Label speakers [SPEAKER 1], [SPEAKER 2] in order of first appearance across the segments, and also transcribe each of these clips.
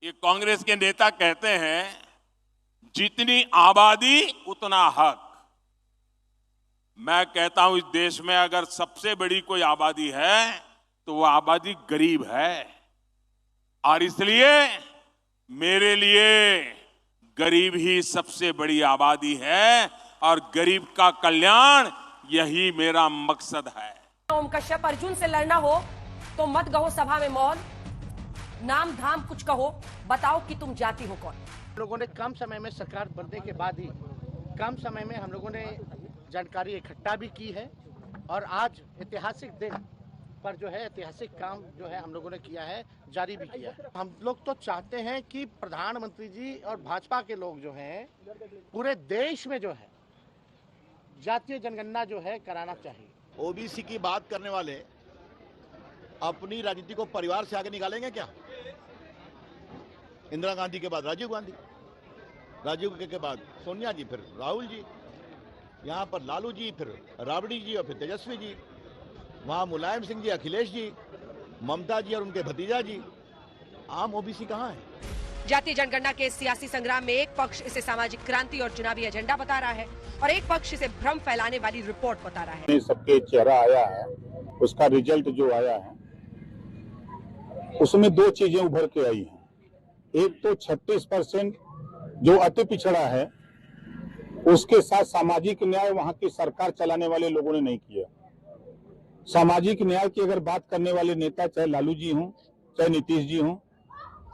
[SPEAKER 1] ये कांग्रेस के नेता कहते हैं जितनी आबादी उतना हक। मैं कहता हूं इस देश में अगर सबसे बड़ी कोई आबादी है तो वो आबादी गरीब है, और इसलिए मेरे लिए गरीब ही सबसे बड़ी आबादी है और गरीब का कल्याण यही मेरा मकसद है।
[SPEAKER 2] ओम कश्यप, अर्जुन से लड़ना हो तो मत कहो सभा में मौन, नाम धाम कुछ कहो, बताओ कि तुम जाति हो कौन।
[SPEAKER 3] लोगों ने कम समय में सरकार बनने के बाद ही कम समय में हम लोगों ने जानकारी इकट्ठा भी की है, और आज ऐतिहासिक दिन पर जो है ऐतिहासिक काम जो है हम लोगों ने किया है, जारी भी किया है। हम लोग तो चाहते हैं कि प्रधानमंत्री जी और भाजपा के लोग जो हैं पूरे देश में जो है जातीय जनगणना जो है कराना चाहिए।
[SPEAKER 4] ओबीसी की बात करने वाले अपनी राजनीति को परिवार से आगे निकालेंगे क्या? इंदिरा गांधी के बाद राजीव गांधी, राजीव के बाद सोनिया जी, फिर राहुल जी, यहाँ पर लालू जी, फिर राबड़ी जी और फिर तेजस्वी जी, वहाँ मुलायम सिंह जी, अखिलेश जी, ममता जी और उनके भतीजा जी। आम ओबीसी कहाँ है?
[SPEAKER 2] जातीय जनगणना के सियासी संग्राम में एक पक्ष इसे सामाजिक क्रांति और चुनावी एजेंडा बता रहा है और एक पक्ष इसे भ्रम फैलाने वाली रिपोर्ट बता रहा है।
[SPEAKER 5] सबके चेहरा आया है, उसका रिजल्ट जो आया है उसमें दो चीजें उभर के आई हैं। एक तो 36% जो अति पिछड़ा है उसके साथ सामाजिक न्याय वहां की सरकार चलाने वाले लोगों ने नहीं किया। सामाजिक न्याय की अगर बात करने वाले नेता चाहे लालू जी हों, चाहे नीतीश जी हों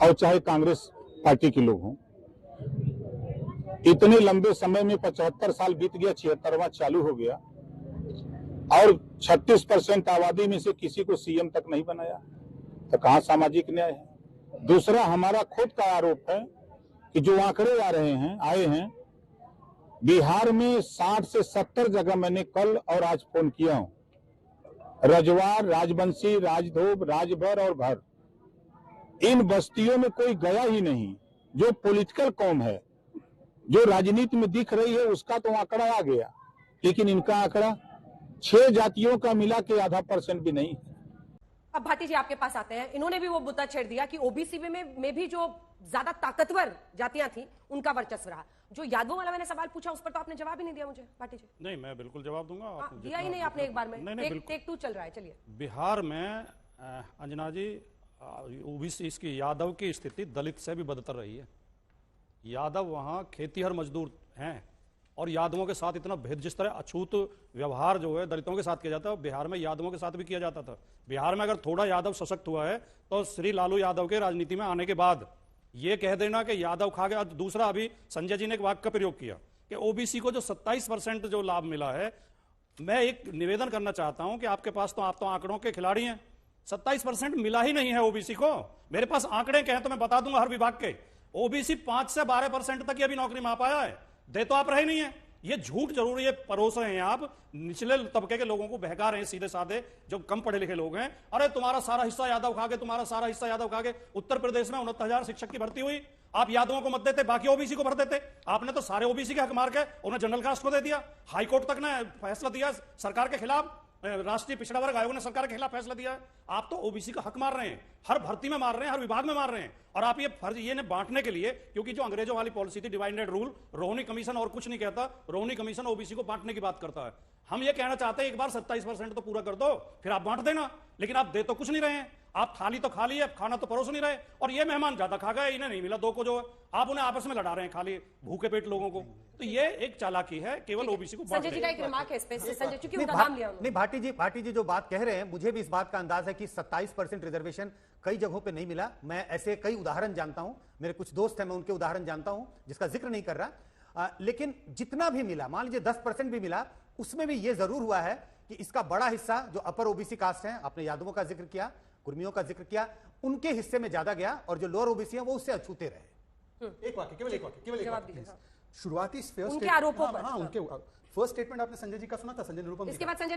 [SPEAKER 5] और चाहे कांग्रेस पार्टी के लोग हों, इतने लंबे समय में 75 साल बीत गया, 76वां चालू हो गया और 36% आबादी में से किसी को सीएम तक नहीं बनाया, तो कहां सामाजिक न्याय है? दूसरा, हमारा खुद का आरोप है कि जो आंकड़े आए हैं बिहार में 60 से 70 जगह मैंने कल और आज फोन किया हूं, रजवार, राजवंशी, राजधोब, राजभर और भर, इन बस्तियों में कोई गया ही नहीं। जो पॉलिटिकल कौम है, जो राजनीति में दिख रही है, उसका तो आंकड़ा आ गया, लेकिन इनका आंकड़ा 6 जातियों का मिला के आधा % भी नहीं।
[SPEAKER 2] अब भाटी जी आपके पास आते हैं, इन्होंने भी वो मुद्दा छेड़ दिया कि ओबीसी में भी जो ज्यादा ताकतवर जातियां थी उनका वर्चस्व रहा। जो यादवों वाला मैंने सवाल पूछा उस पर तो आपने जवाब ही नहीं दिया मुझे भाटी जी।
[SPEAKER 6] नहीं, मैं बिल्कुल जवाब दूंगा।
[SPEAKER 2] दिया ही नहीं आपने एक बार में।
[SPEAKER 6] नहीं,
[SPEAKER 2] टेक 2 चल रहा है, चलिए।
[SPEAKER 6] बिहार में अंजना जी ओबीसी इसकी यादव की स्थिति दलित से भी बदतर रही है। यादव वहां खेतीहर मजदूर हैं और यादवों के साथ इतना भेद, जिस तरह अछूत व्यवहार जो है दलितों के साथ किया जाता है बिहार में यादवों के साथ भी किया जाता था। बिहार में अगर थोड़ा यादव सशक्त हुआ है तो श्री लालू यादव के राजनीति में आने के बाद ये कह देना कि यादव खा गया। दूसरा, अभी संजय जी ने एक वाक्य का प्रयोग किया कि ओबीसी को जो 27% जो लाभ मिला है, मैं एक निवेदन करना चाहता हूं कि आपके पास तो आप तो आंकड़ों के खिलाड़ी हैं, 27% मिला ही नहीं है ओबीसी को। मेरे पास आंकड़े कहें तो मैं बता दूंगा हर विभाग के। ओबीसी 5 से 12% तक ही अभी नौकरी में पाया है, दे तो आप रहे नहीं है। ये झूठ जरूर ये परोस रहे हैं आप, निचले तबके के लोगों को बहका रहे हैं, सीधे साधे जो कम पढ़े लिखे लोग हैं। अरे तुम्हारा सारा हिस्सा यादव खा गए, तुम्हारा सारा हिस्सा यादव खा गए। उत्तर प्रदेश में 69,000 शिक्षक की भर्ती हुई, आप यादवों को मत देते, बाकी ओबीसी को भर देते। आपने तो सारे ओबीसी के हक मार के उन्हें जनरल कास्ट को दे दिया। हाईकोर्ट तक ने फैसला दिया सरकार के खिलाफ, राष्ट्रीय पिछड़ा वर्ग आयोग ने सरकार के खिलाफ फैसला दिया है। आप तो ओबीसी का हक मार रहे हैं, हर भर्ती में मार रहे हैं, हर विभाग में मार रहे हैं। और आप ये फर्ज ये ने बांटने के लिए, क्योंकि जो अंग्रेजों वाली पॉलिसी थी डिवाइडेड रूल, रोहनी कमीशन और कुछ नहीं कहता, रोहनी कमीशन ओबीसी को बांटने की बात करता है। हम ये कहना चाहते हैं एक बार 27% तो पूरा कर दो, फिर आप बांट देना, लेकिन आप दे तो कुछ नहीं रहे हैं। आप थाली तो खा लिए, खाना तो परोस नहीं रहे। और ये मेहमान ज्यादा खा गए, इन्हें नहीं मिला, 2 को जो है आप उन्हें आपस में लड़ा रहे हैं, खाली भूखे पेट लोगों को। तो ये एक चालाकी है, केवल ओबीसी को।
[SPEAKER 2] संजय जी का एक रिमार्क है इस पे, संजय, क्योंकि उनका नाम लिया
[SPEAKER 7] नहीं, भाटी जी जो बात कह रहे हैं, मुझे भी इस बात का अंदाज है कि 27% रिजर्वेशन कई जगहों पे नहीं मिला। मैं ऐसे कई उदाहरण जानता हूं, मेरे कुछ दोस्त हैं, मैं उनके उदाहरण जानता हूं, जिसका जिक्र नहीं कर रहा। लेकिन जितना भी मिला, मान लीजिए 10% भी मिला, उसमें भी ये जरूर हुआ है कि इसका बड़ा हिस्सा जो अपर ओबीसी कास्ट है, आपने यादवों का जिक्र किया, कुर्मियों का जिक्र किया, उनके हिस्से में ज्यादा गया और जो लोअर ओबीसी है वो उससे अछूते रहे।
[SPEAKER 8] एक वाक्य, केवल एक वाक्य। शुरुआती
[SPEAKER 2] उनके आरोपों पर,
[SPEAKER 8] हाँ, उनके फर्स्ट स्टेटमेंट आपने संजय जी का सुना था, संजय निरुपम
[SPEAKER 2] इसके बाद संजय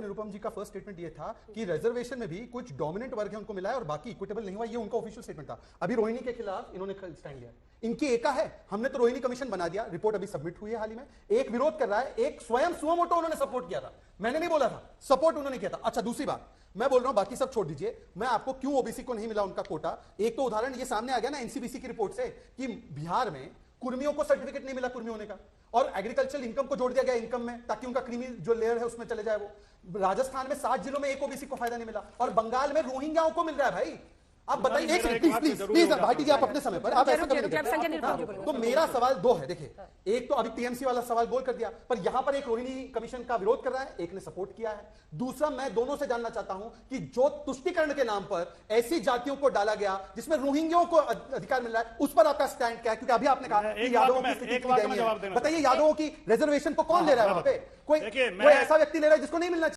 [SPEAKER 2] निरुपम
[SPEAKER 8] जी का फर्स्ट स्टेटमेंट ये था कि रिजर्वेशन में भी कुछ डोमिनेंट वर्ग है उनको मिला है और बाकी इक्विटेबल नहीं हुआ। ये उनका ऑफिशियल स्टेटमेंट था। अभी रोहिणी के खिलाफ इन्होंने स्टैंड लिया, इनकी एका है, हमने तो रोहिणी कमीशन बना दिया, रिपोर्ट अभी सबमिट हुई है हाल ही में। एक विरोध कर रहा है, एक स्वयं सुमोटो उन्होंने सपोर्ट किया था। मैंने नहीं बोला था, सपोर्ट उन्होंने किया था। अच्छा दूसरी बात मैं बोल रहा हूं, बाकी सब छोड़ दीजिए, मैं आपको क्यों ओबीसी को नहीं मिला उनका कोटा, एक तो उदाहरण ये सामने आ गया ना एनसीबीसी की रिपोर्ट से कि बिहार में कुर्मियों को सर्टिफिकेट नहीं मिला कुर्मी होने का, और एग्रीकल्चरल इनकम को जोड़ दिया गया इनकम में ताकि उनका क्रीमी जो लेयर है उसमें चले जाए वो। राजस्थान में 7 जिलों में एक ओबीसी को फायदा नहीं मिला, और बंगाल में रोहिंग्याओं को मिल रहा है भाई। आप बताइए एक मिनट प्लीज प्लीज भाटी जी, आप अपने समय पर आप ऐसा करेंगे। तो मेरा सवाल 2 है, देखिए एक तो अभी टीएमसी वाला सवाल बोल कर दिया, पर यहां पर एक रोहिणी कमीशन का विरोध कर रहा है, एक ने सपोर्ट किया है। दूसरा मैं दोनों से जानना चाहता हूं कि जो तुष्टीकरण के नाम पर ऐसी जातियों को डाला गया जिसमें रोहिंग्याओं को अधिकार मिल रहा है, उस पर आपका स्टैंड क्या है? क्योंकि अभी आपने कहा कि यादवों की स्थिति बताइए यादवों की रिजर्वेशन को कौन ले रहा है वहां पे? कोई ऐसा व्यक्ति ले रहा है जिसको नहीं मिलना चाहिए।